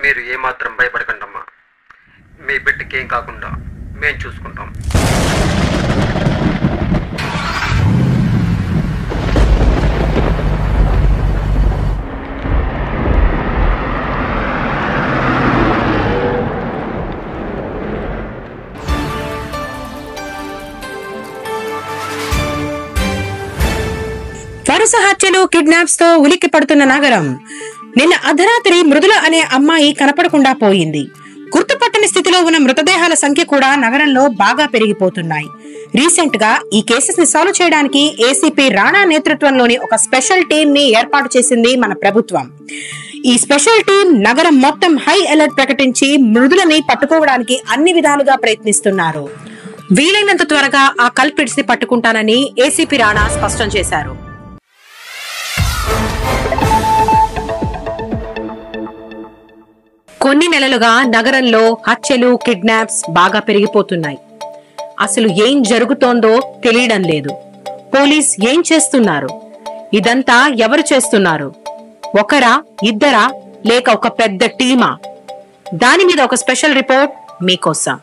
మీరు ఏమాత్రం భయపడకండమ్మా. మీ బిడ్డకి ఏం కాకుండా మేము చూసుకుంటాం. వరుస హత్యలు, కిడ్నాప్స్ తో ఉలిక్కి పడుతున్న నగరం. నిన్న అర్ధరాత్రి మృదుల అనే అమ్మాయి కనపడకుండా పోయింది. గుర్తుపట్టని స్థితిలో ఉన్న మృతదేహాల సంఖ్య కూడా నగరంలో బాగా పెరిగిపోతున్నాయి. రీసెంట్ గా ఈ కేసెస్ ని సాల్వ్ చేయడానికి ఏసీపీ రాణా నేతృత్వంలోని ఒక స్పెషల్ టీం ని ఏర్పాటు చేసింది మన ప్రభుత్వం. ఈ స్పెషల్ టీం నగరం మొత్తం హై అలర్ట్ ప్రకటించి మృదులని పట్టుకోవడానికి అన్ని విధాలుగా ప్రయత్నిస్తున్నారు. వీలైనంత త్వరగా ఆ కల్ప్రిట్స్ ని పట్టుకుంటానని ఏసీపీ రాణా స్పష్టం చేశారు. కొన్ని నెలలుగా నగరంలో హత్యలు, కిడ్నాప్స్ బాగా పెరిగిపోతున్నాయి. అసలు ఏం జరుగుతోందో తెలియడం లేదు. పోలీస్ ఏం చేస్తున్నారు? ఇదంతా ఎవరు చేస్తున్నారు? ఒకరా, ఇద్దరా, లేక ఒక పెద్ద టీమా? దాని మీద ఒక స్పెషల్ రిపోర్ట్ మీకోసం.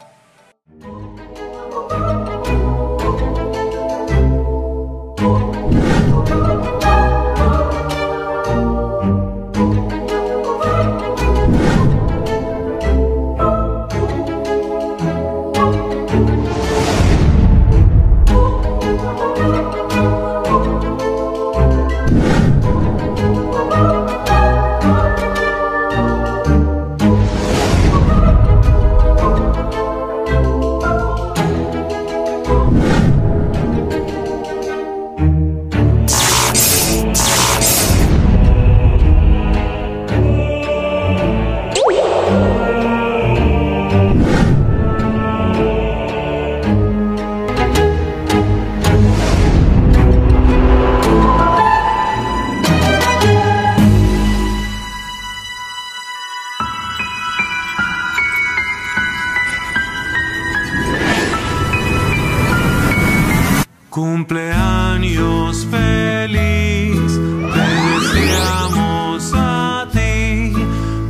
Cumpleaños feliz, te deseamos a ti.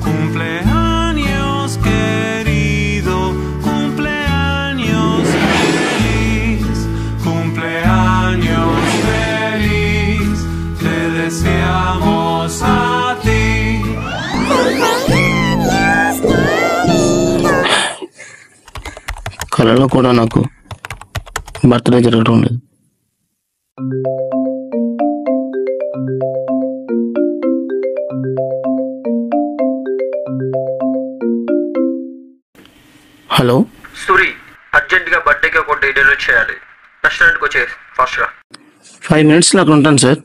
Cumpleaños querido, cumpleaños feliz. Cumpleaños feliz, te deseamos a ti. కళలో కూడా నాకు బర్త్డే జరగడం లేదు. హలో సూరి, అర్జెంట్ గా బర్త్డేకి ఒక డెలివరీ చేయాలి. రెస్టారెంట్కి వచ్చే ఫాస్ట్ గా. 5 minutes అక్కడ ఉంటాను sir.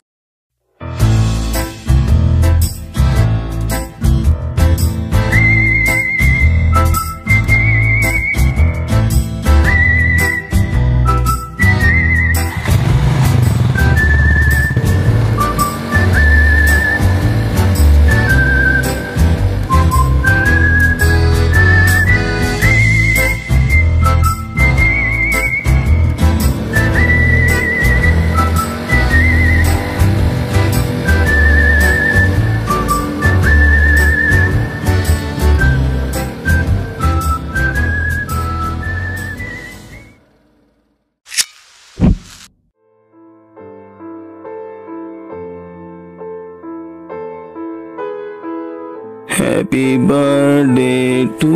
Happy birthday to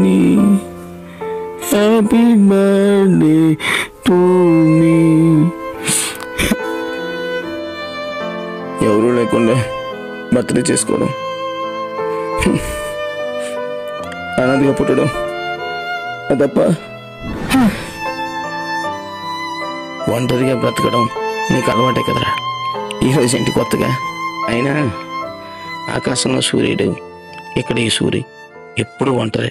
me. Happy birthday to me. ఎవరు లేకుండా బర్త్డే చేసుకోవడం, అనాథగా పుట్టడం తప్ప ఒంటరిగా బ్రతకడం నీకు అలవాటే కదరా. ఈరోజు ఏంటి కొత్తగా? అయినా ఆకాశంలో సూర్యుడు, ఇక్కడ ఈ సూర్యు ఎప్పుడు ఒంటరే.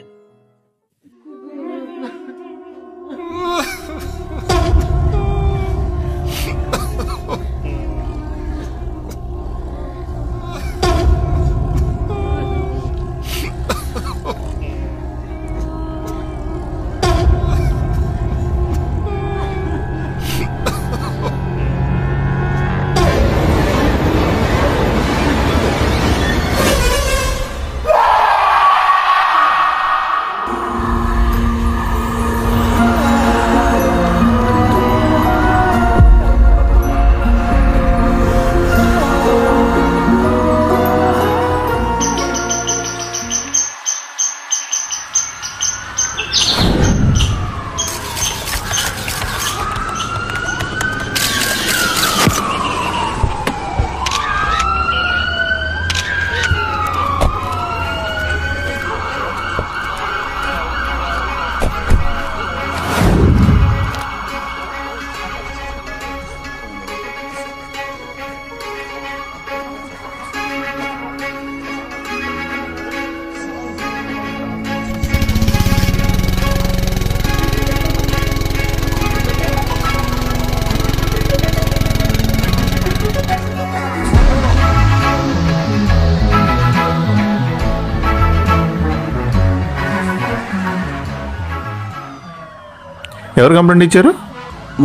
ఎవరు కంప్లైంట్ ఇచ్చారు?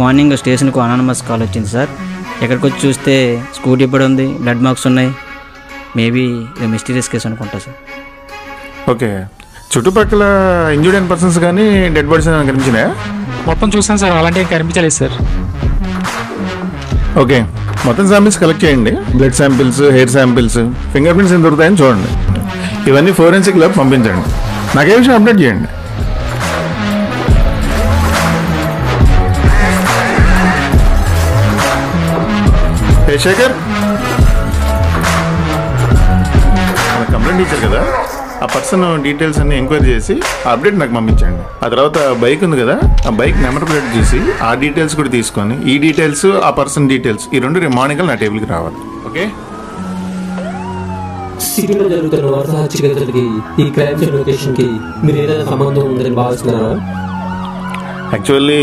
మార్నింగ్ స్టేషన్కు అనానమస్ కాల్ వచ్చింది సార్. ఎక్కడికి వచ్చి చూస్తే స్కూటీ పడి ఉంది, బ్లడ్ మార్క్స్ ఉన్నాయి. మేబీ ఇది మిస్టీరియస్ కేసు అనుకుంటా సార్. ఓకే, చుట్టుపక్కల ఇంజూర్డ్ అయిన పర్సన్స్ కానీ డెడ్ బాడీస్ ఏమైనా కనిపించినాయా? మొత్తం చూసాను సార్, అలాంటి ఏం కనిపించలేదు సార్. ఓకే, మొత్తం శాంపిల్స్ కలెక్ట్ చేయండి. Blood samples, hair samples, finger prints ఏం దొరుకుతాయని చూడండి. ఇవన్నీ ఫోరెన్సిక్ ల్యాబ్ పంపించండి. నాకే విషయం అప్డేట్ చేయండి. హే శేఖర్, కంప్లైంట్ ఇచ్చారు కదా, ఆ పర్సన్ డీటెయిల్స్ అన్ని ఎంక్వైరీ చేసి ఆ అప్డేట్ నాకు పంపించండి. ఆ తర్వాత బైక్ ఉంది కదా, ఆ బైక్ నెంబర్ ప్లేట్ చూసి ఆ డీటెయిల్స్ కూడా తీసుకొని ఈ డీటెయిల్స్, ఆ పర్సన్ డీటెయిల్స్ ఈ రెండు రేపు మార్నింగ్ నా టేబుల్కి రావాలి. ఓకే, సిటీలో జరుగుతున్న వరుస హత్యకి ఈ క్రైమ్ లొకేషన్ కి మీరు ఏదైనా సంబంధం ఉందని భావిస్తున్నారా? యాక్చువల్లీ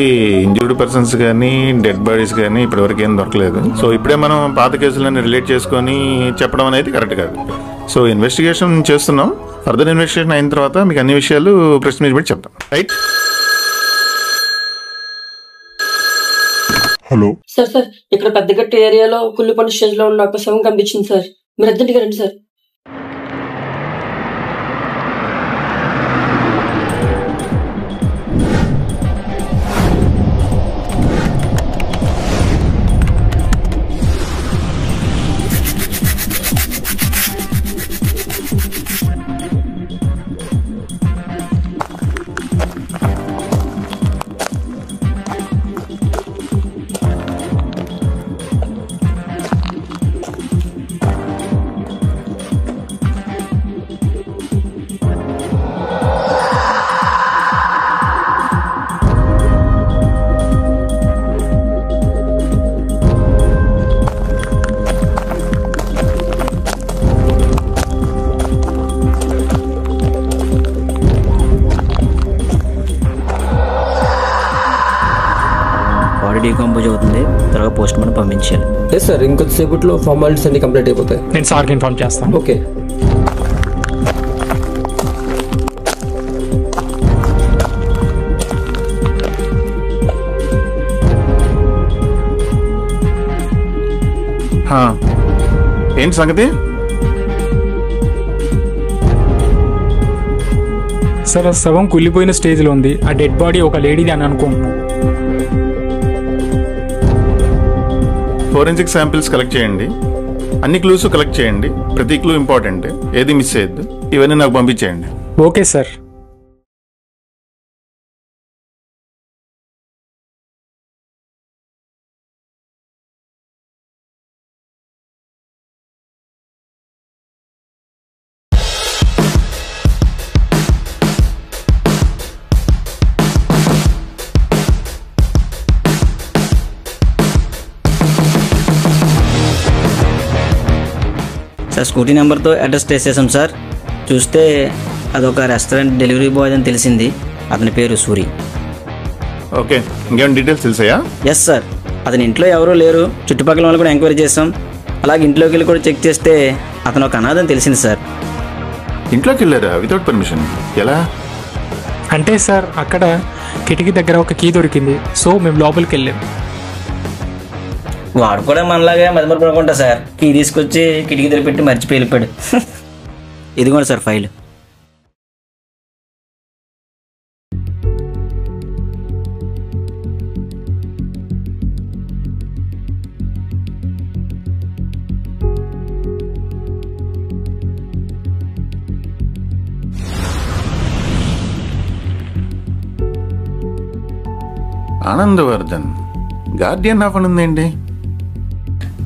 ఇంజూర్డ్ పర్సన్స్ కానీ డెడ్ బాడీస్ కానీ ఇప్పటివరకు ఏం దొరకలేదు. సో ఇప్పుడే మనం పాత కేసులన్నీ రిలేట్ చేసుకొని చెప్పడం అనేది కరెక్ట్ కాదు. సో ఇన్వెస్టిగేషన్ చేస్తున్నాం. ఫర్దర్ ఇన్వెస్టిగేషన్ అయిన తర్వాత మీకు అన్ని విషయాలు ప్రెస్ మీట్ పెట్టి చెప్తాం. రైట్? Hello sir. ఇక్కడ పెద్దగట్టు ఏరియాలో కుళ్ళిపండు స్టేజ్ లో ఉన్న ఒక శవం కనిపించింది సార్. మీరు అర్జెంట్గా రండి సార్. డీకంపోజ్ అవుతుంది, త్వరగా పోస్ట్ మార్టం పంపించాలి. ఎస్ సార్, ఇంకొద్దిసేపట్లో ఫార్మాలిటీస్ అన్ని కంప్లీట్ అయిపోతాయి. నేను సార్కి ఇన్ఫార్మ్ చేస్తాను. ఓకే. ఏంటి సంగతి? సార్, ఆ శవం కుళ్ళిపోయిన స్టేజ్లో ఉంది. ఆ డెడ్ బాడీ ఒక లేడీది అని అనుకుంటున్నాను. ఫోరెన్సిక్ శాంపిల్స్ కలెక్ట్ చేయండి. అన్ని క్లూస్ కలెక్ట్ చేయండి. ప్రతి క్లూ ఇంపార్టెంట్, ఏది మిస్ చేయొద్దు. ఇవన్నీ నాకు పంపించేయండి. Okay sir. సార్, స్కూటీ నెంబర్తో అడ్రస్ ట్రేస్ చేసాం సార్. చూస్తే అదొక రెస్టారెంట్ డెలివరీ బాయ్ అని తెలిసింది. అతని పేరు సూరి. ఓకే, ఇంకేమైనా డీటెయిల్స్ తెలిసాయా? ఎస్ సార్, అతని ఇంట్లో ఎవరూ లేరు. చుట్టుపక్కల వాళ్ళు కూడా ఎంక్వైరీ చేసాం. అలాగే ఇంట్లోకి వెళ్ళి కూడా చెక్ చేస్తే అతను ఒక అనాథని తెలిసింది సార్. ఇంట్లోకి వెళ్ళారా వితౌట్ పర్మిషన్? ఎలా? అంటే సార్, అక్కడ కిటికీ దగ్గర ఒక కీ దొరికింది. సో మేము లోపలికి వెళ్ళాం. వాడు కూడా మనలాగే మదిమరుపు అనుకుంటా సార్. కీ తీసుకొచ్చి కిటికీ దగ్గర పెట్టి మర్చిపోయి వెళ్ళిపోయాడు. ఇదిగోండి sir file. Anandavardhan Guardian of అని ఉందేంటి?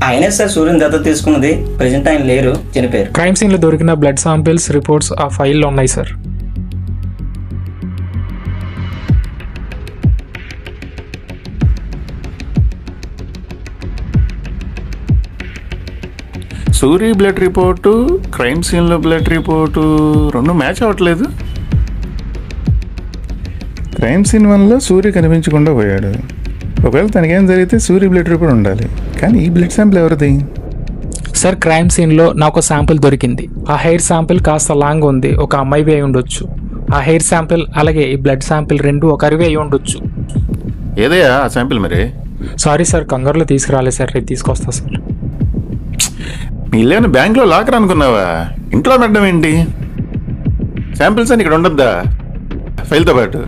ఆయనే సార్ సూర్యుని దత్తత తీసుకున్నది. ప్రెజెంట్ ఆయన లేరు, చనిపోయారు. క్రైమ్ సీన్లో దొరికిన బ్లడ్ శాంపిల్స్ రిపోర్ట్స్ ఆ ఫైల్లో ఉన్నాయి sir. Suri blood report, crime సీన్లో బ్లడ్ రిపోర్టు రెండు మ్యాచ్ అవ్వట్లేదు. క్రైమ్ సీన్ వల్ల సూర్య కనిపించకుండా పోయాడు. ఒకవేళ తనకేం జరిగితే సూర్య బ్లడ్ రిపోర్ట్ ఉండాలి, కానీ ఈ బ్లడ్ శాంపిల్ ఎవరిది? సార్, క్రైమ్ సీన్లో నాకు శాంపిల్ దొరికింది. ఆ హెయిర్ శాంపిల్ కాస్త లాంగ్ ఉంది, ఒక అమ్మాయివి అయి ఉండొచ్చు. ఆ హెయిర్ శాంపిల్ అలాగే ఈ బ్లడ్ శాంపిల్ రెండు ఒకరివి అయి ఉండొచ్చు. ఏదయ్యా ఆ శాంపిల్ మరి? సారీ సార్, కంగారులో తీసుకురాలేదు సార్, రేపు తీసుకొస్తా సార్. మీ ఇల్లేమైనా బ్యాంక్లో లాకర్ అనుకున్నావా? ఇంట్లో పెట్టడం ఏంటి? శాంపిల్స్ అని ఇక్కడ ఉండద్దా ఫైల్తో పాటు?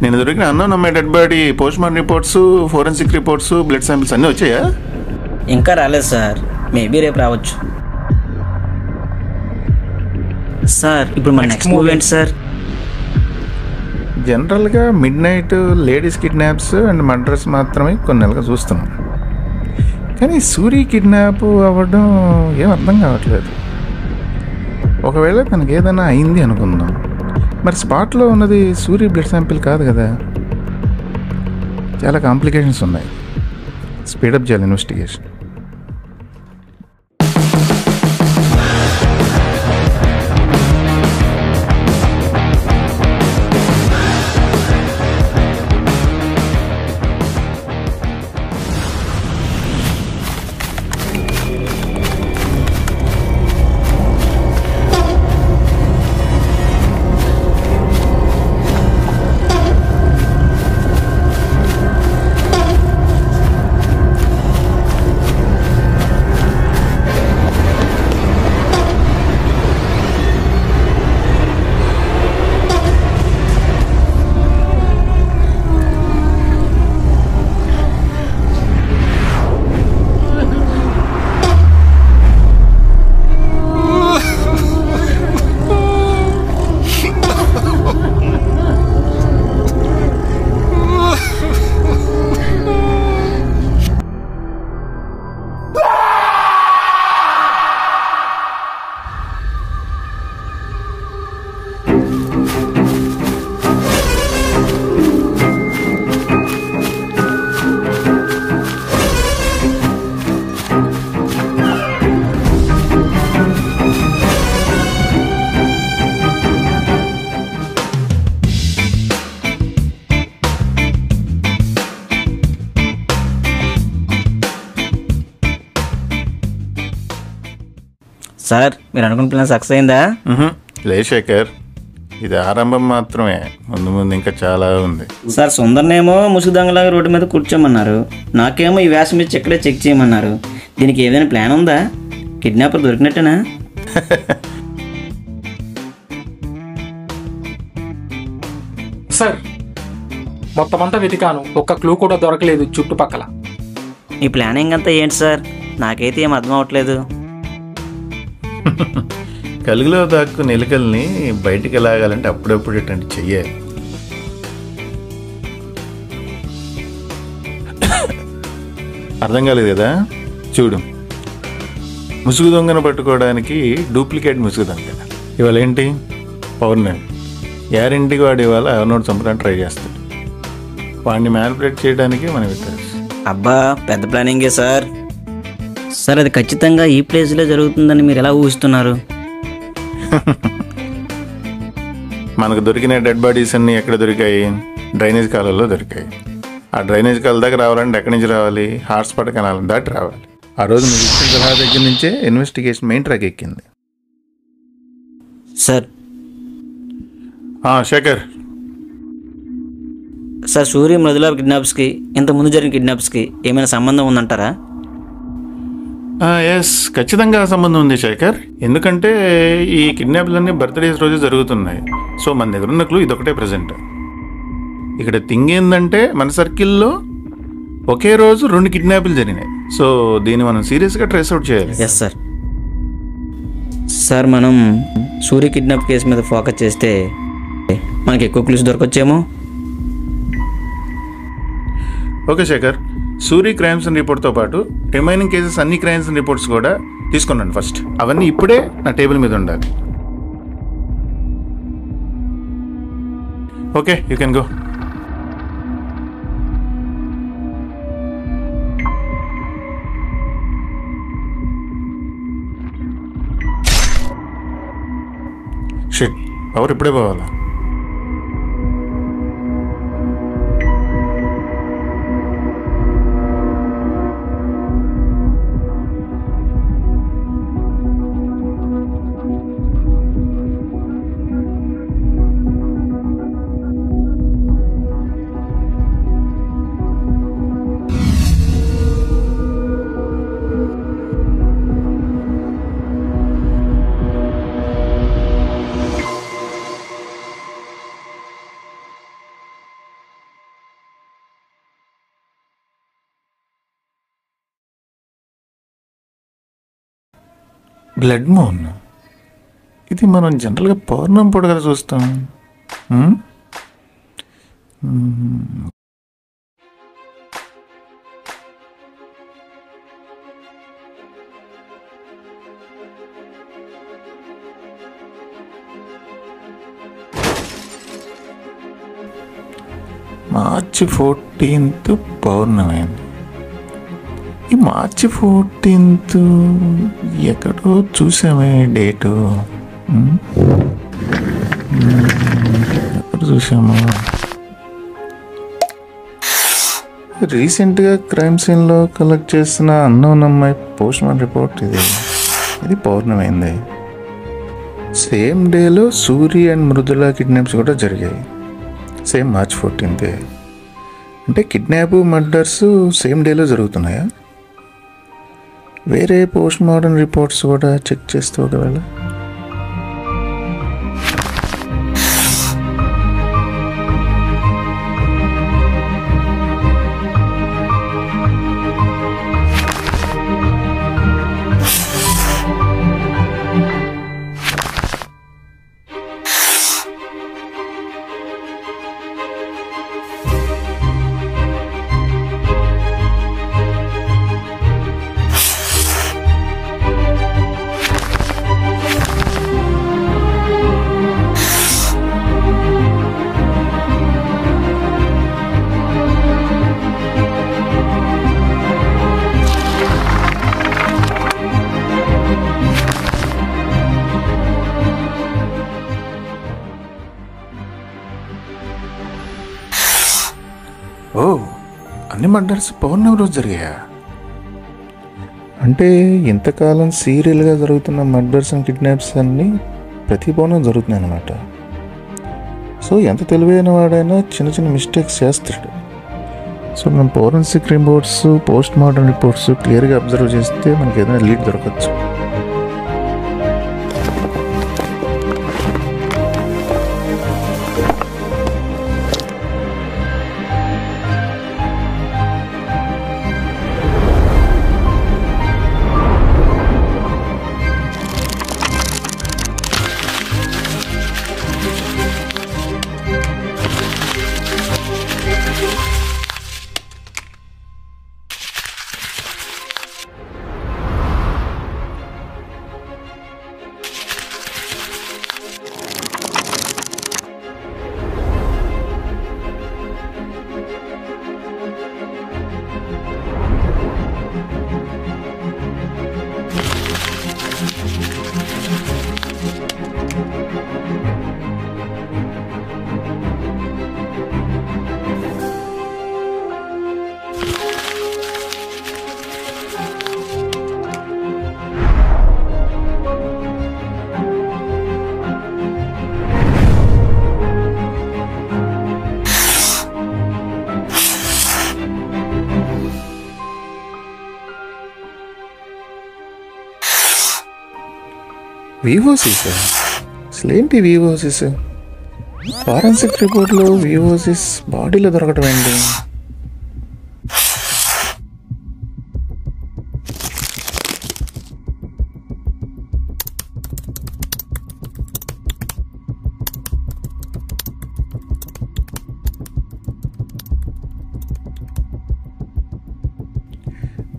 నేను దొరికిన అన్నోన్ అమ్మాయి dead body post mortem reports, forensic reports, blood samples అన్నీ వచ్చాయా? ఇంకా రాలేదు సార్, మేబీ రేపు రావచ్చు. సార్ ఇప్పుడు మన నెక్స్ట్ మూవ్ ఏంటి సార్? జనరల్గా mid night ladies kidnaps and murders మాత్రమే కొన్ని నెలలుగా చూస్తున్నాం. కానీ సూరి కిడ్నాప్ అవ్వడం ఏం అర్థం కావట్లేదు. ఒకవేళ తనకి ఏదైనా అయింది అనుకుందాం, మరి స్పాట్లో ఉన్నది సూరి బ్లడ్ శాంపిల్ కాదు కదా. చాలా కాంప్లికేషన్స్ ఉన్నాయి. స్పీడప్ చేయాలి ఇన్వెస్టిగేషన్. సార్ మీరు అనుకున్న ప్లాన్ సక్సెస్ అయిందా? లే శేఖర్, ఇది ఆరంభం మాత్రమే. ముందు ముందు ఇంకా చాలా ఉంది. సార్ సుందర్నేమో ముసుగు దొంగలాగా రోడ్డు మీద కూర్చోమన్నారు, నాకేమో ఈ వేషం మీద ఇక్కడే చెక్ చేయమన్నారు. దీనికి ఏదైనా ప్లాన్ ఉందా? కిడ్నాపర్ దొరికినట్టేనా? సార్ మొత్తం అంతా వెతికాను, ఒక్క క్లూ కూడా దొరకలేదు చుట్టుపక్కల. ఈ ప్లానింగ్ అంతా ఏంటి సార్? నాకైతే ఏం అర్థం అవ్వట్లేదు. కలుగులో దాక్కుని ఎలుకల్ని బయటికి లాగాలంటే అప్పుడప్పుడు ఇటువంటి చెయ్యాలి. అర్థం కాలేదు కదా? చూడు, ముసుగు దొంగను పట్టుకోవడానికి డూప్లికేట్ ముసుగు దొంగ. ఇవాళ ఏంటి? పౌర్ణమి. యారింటికి వాడు ఇవాళ ఎవరినోడు చంపడానికి ట్రై చేస్తాడు. వాడిని మ్యానిపులేట్ చేయడానికి మనం ఇస్తారు. అబ్బా పెద్ద ప్లానింగే సార్. సార్ అది ఖచ్చితంగా ఈ ప్లేస్లో జరుగుతుందని మీరు ఎలా ఊహిస్తున్నారు? మనకు దొరికిన డెడ్ బాడీస్ అన్నీ ఎక్కడ దొరికాయి? డ్రైనేజ్ కాలువలో దొరికాయి. ఆ డ్రైనేజ్ కాలువ దగ్గర రావాలంటే ఎక్కడి నుంచి రావాలి? హాట్స్పాట్ కెనాల్ దాటి రావాలి. ఆ రోజు మీకు ఇచ్చిన సలహా దగ్గర నుంచే ఇన్వెస్టిగేషన్ మెయిన్ ట్రాక్ ఎక్కింది. సార్ శేఖర్, సార్ సూర్య మృదుల కిడ్నాప్స్కి ఇంతకుముందు జరిగిన కిడ్నాప్స్కి ఏమైనా సంబంధం ఉందంటారా? ఎస్, ఖచ్చితంగా సంబంధం ఉంది శేఖర్. ఎందుకంటే ఈ కిడ్నాప్లన్నీ బర్త్డేస్ రోజు జరుగుతున్నాయి. సో మన దగ్గర ఉన్న క్లూ ఇదొకటే ప్రజెంట్. ఇక్కడ థింగ్ ఏంటంటే మన సర్కిల్లో ఒకే రోజు 2 కిడ్నాప్లు జరిగినాయి. సో దీన్ని మనం సీరియస్గా ట్రేస్ అవుట్ చేయాలి. Yes sir. సార్ మనం సూర్య కిడ్నాప్ కేసు మీద ఫోకస్ చేస్తే మనకి ఎక్కువ క్లూస్ దొరకొచ్చేమో. Okay Shekhar, Suri crimes and రిపోర్ట్తో పాటు రిమైనింగ్ కేసెస్ అన్ని క్రైమ్స్ అండ్ రిపోర్ట్స్ కూడా తీసుకున్నాను ఫస్ట్. అవన్నీ ఇప్పుడే నా టేబుల్ మీద ఉండాలి. Okay, you can go. Shit, power ఇప్పుడే పోవాలా? బ్లడ్ మూన్, ఇది మనం జనరల్గా పౌర్ణమి పూట కదా చూస్తాం. మార్చి 14th పౌర్ణమైంది. ఈ మార్చి 14th ఎక్కడో చూసామే డేటు. ఎక్కడ చూసాము? రీసెంట్గా క్రైమ్ సీన్లో కలెక్ట్ చేసిన అన్నోన్ అమ్మాయి పోస్ట్ మార్టం రిపోర్ట్ ఇది పౌర్ణమైంది. సేమ్ డేలో సూరి అండ్ మృదుల కిడ్నాప్స్ కూడా జరిగాయి. Same March 14th. అంటే కిడ్నాప్ మర్డర్స్ సేమ్ డేలో జరుగుతున్నాయా? వేరే పోస్ట్ మార్టం రిపోర్ట్స్ కూడా చెక్ చేస్తే ఒకవేళ అన్ని మర్డర్స్ పౌర్ణమి రోజు జరిగాయా? అంటే ఇంతకాలం సీరియల్గా జరుగుతున్న మర్డర్స్ అండ్ కిడ్నాప్స్ అన్నీ ప్రతి పౌర్ణమి జరుగుతున్నాయి అన్నమాట. సో ఎంత తెలివైన వాడైనా చిన్న చిన్న మిస్టేక్స్ చేస్తాడు. సో మనం forensic reports, post mortem reports క్లియర్గా అబ్జర్వ్ చేస్తే మనకి ఏదైనా లీడ్ దొరకచ్చు. వివోసిస్ అసలు ఏంటి? వివోసిస్ ఫారెన్సిక్ రిపోర్ట్లో వివోసిస్ బాడీలో దొరకటం ఏంటి?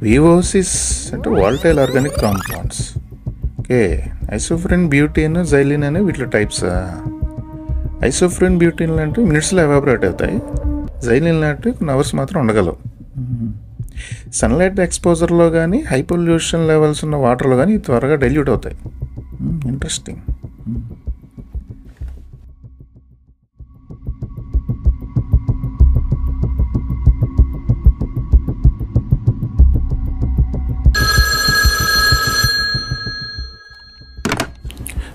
వివోసిస్ అంటే volatile organic compounds. Okay, isoprene, butene, xylene అనే వీటిలో టైప్స్. ఐసోఫ్రెన్, బ్యూటీన్ లాంటివి మినిట్స్లో ఎవాపరేట్ అవుతాయి. జైలిన్ లాంటివి కొన్ని అవర్స్ మాత్రం ఉండగలవు. సన్లైట్ ఎక్స్పోజర్లో కానీ హై పొల్యూషన్ లెవెల్స్ ఉన్న వాటర్లో కానీ త్వరగా డైల్యూట్ అవుతాయి. ఇంట్రెస్టింగ్.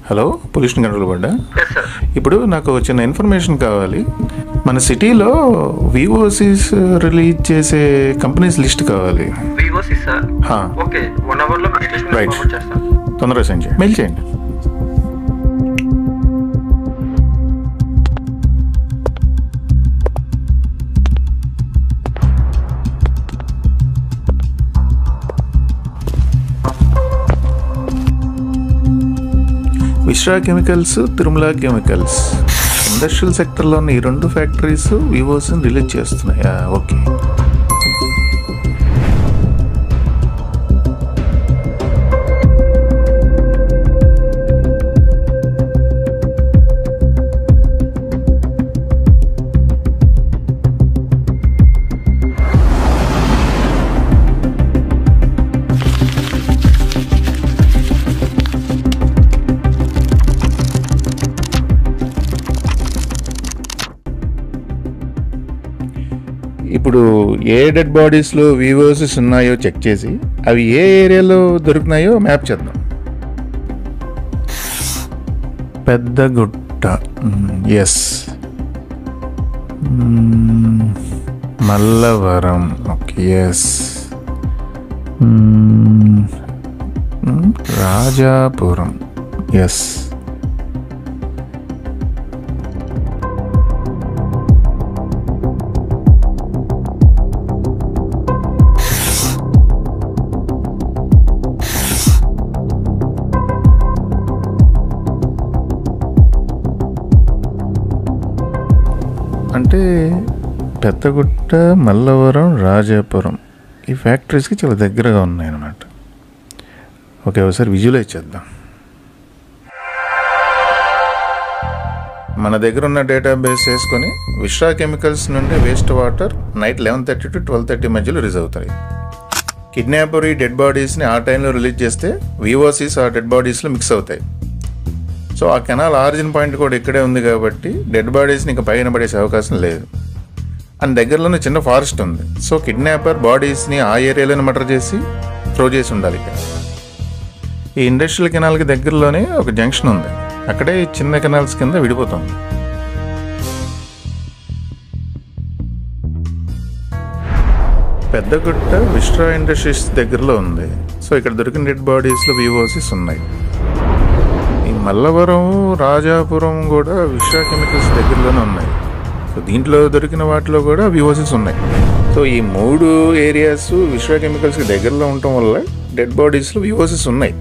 హలో, పొల్యూషన్ కంట్రోల్ బోర్డా? ఇప్పుడు నాకు చిన్న ఇన్ఫర్మేషన్ కావాలి. మన సిటీలో వివోసిస్ రిలీజ్ చేసే కంపెనీస్ లిస్ట్ కావాలి. రైట్, తొందరగా సెండ్ చేయండి, మెయిల్ చేయండి. Vishra chemicals, Tirumala chemicals. Industrial సెక్టర్లో ఉన్న ఈ 2 ఫ్యాక్టరీస్ వివోస్ని రిలీజ్ చేస్తున్నాయా? ఓకే. ఇప్పుడు ఏ డెడ్ బాడీస్లో వివోసిస్ ఉన్నాయో చెక్ చేసి అవి ఏ ఏరియాలో దొరుకుతున్నాయో మ్యాప్ చేద్దాం. Peddagutta, yes. Mallavaram, okay, yes. Rajapuram, yes. అంటే పెద్దగుట్ట, మల్లవరం, రాజాపురం ఈ ఫ్యాక్టరీస్కి చాలా దగ్గరగా ఉన్నాయన్నమాట. ఓకే, ఒకసారి విజువలైజ్ చేద్దాం. మన దగ్గర ఉన్న డేటాబేస్ వేసుకొని విశ్రా కెమికల్స్ నుండి వేస్ట్ వాటర్ నైట్ 11:30 to 12:30 మధ్యలో రిలీజ్ అవుతాయి. కిడ్నాపర్ ఈ డెడ్ బాడీస్ని ఆ టైంలో రిలీజ్ చేస్తే వివోసిస్ ఆ డెడ్ బాడీస్లో మిక్స్ అవుతాయి. సో ఆ కెనాల్ ఆరిజిన్ పాయింట్ కూడా ఇక్కడే ఉంది కాబట్టి డెడ్ బాడీస్ని ఇంకా పైన పడేసే అవకాశం లేదు. అండ్ దగ్గరలోనే చిన్న ఫారెస్ట్ ఉంది. సో కిడ్నాపర్ బాడీస్ని ఆ ఏరియాలోనే మర్డర్ చేసి త్రో చేసి ఉండాలి. ఇక్కడ ఈ ఇండస్ట్రియల్ కెనాల్కి దగ్గరలోనే ఒక జంక్షన్ ఉంది. అక్కడే చిన్న కెనాల్స్ కింద విడిపోతుంది. పెద్దగుట్ట విశ్రా ఇండస్ట్రీస్ దగ్గరలో ఉంది. సో ఇక్కడ దొరికిన డెడ్ బాడీస్లో వివోసిస్ ఉన్నాయి. ఈ మల్లవరం, రాజాపురం కూడా విశ్రా కెమికల్స్ దగ్గరలోనే ఉన్నాయి. సో దీంట్లో దొరికిన వాటిలో కూడా వివోసిస్ ఉన్నాయి. సో ఈ 3 ఏరియాస్ విశ్రా కెమికల్స్కి దగ్గరలో ఉండటం వల్ల డెడ్ బాడీస్లో వివోసిస్ ఉన్నాయి.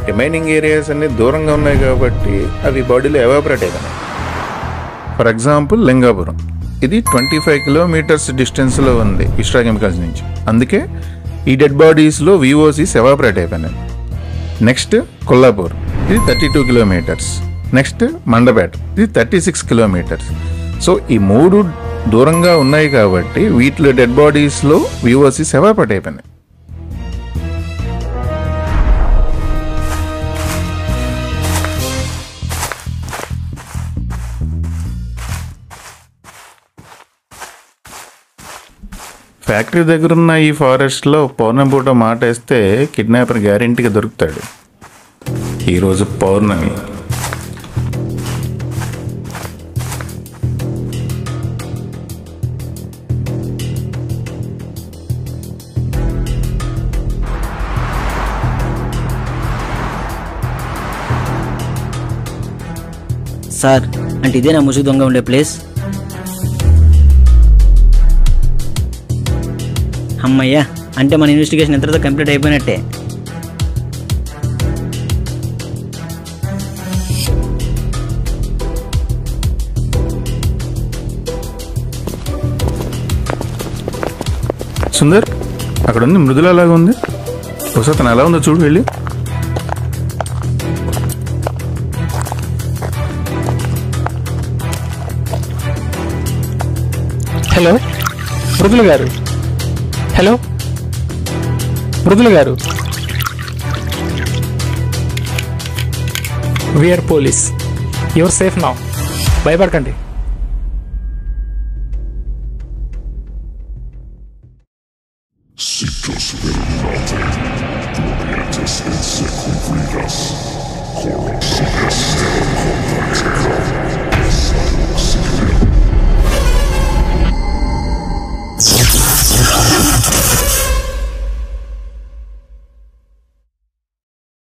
రిమైనింగ్ ఏరియాస్ అన్ని దూరంగా ఉన్నాయి కాబట్టి అవి బాడీలో ఎవాపరేట్ అయినాయి. ఫర్ ఎగ్జాంపుల్ లింగాపురం, ఇది 25 కిలోమీటర్స్ డిస్టెన్స్లో ఉంది విశ్రా కెమికల్స్ నుంచి. అందుకే ఈ డెడ్ బాడీస్లో వివోసిస్ ఎవాపరేట్ అయిపోయినాయి. నెక్స్ట్ కొల్లాపూర్, ఇది 32 కిలోమీటర్స్. నెక్స్ట్ మండపేట, ఇది 36 కిలోమీటర్స్. సో ఈ 3 దూరంగా ఉన్నాయి కాబట్టి వీటిలో డెడ్ బాడీస్లో వివోసిస్ ఎవాపరేట్ అయిపోయినాయి. ఫ్యాక్టరీ దగ్గరున్న ఈ ఫారెస్ట్లో పౌర్ణమి పూట మాట వేస్తే కిడ్నాపర్ గ్యారెంటీగా దొరుకుతాడు. ఈరోజు పౌర్ణమి. సార్, అంటే ఇదే నా ముసుగు దొంగ ఉండే ప్లేస్? అమ్మయ్యా, అంటే మన ఇన్వెస్టిగేషన్ ఎంతతో కంప్లీట్ అయిపోయినట్టే. సుందర్, అక్కడ ఉంది మృదుల లాగా ఉంది. ఒకసారి తను ఎలా ఉందో చూడు వెళ్ళి. హలో మృదుల గారు, హలో మృదుల గారు, we're police, your safe now, భయపడకండి.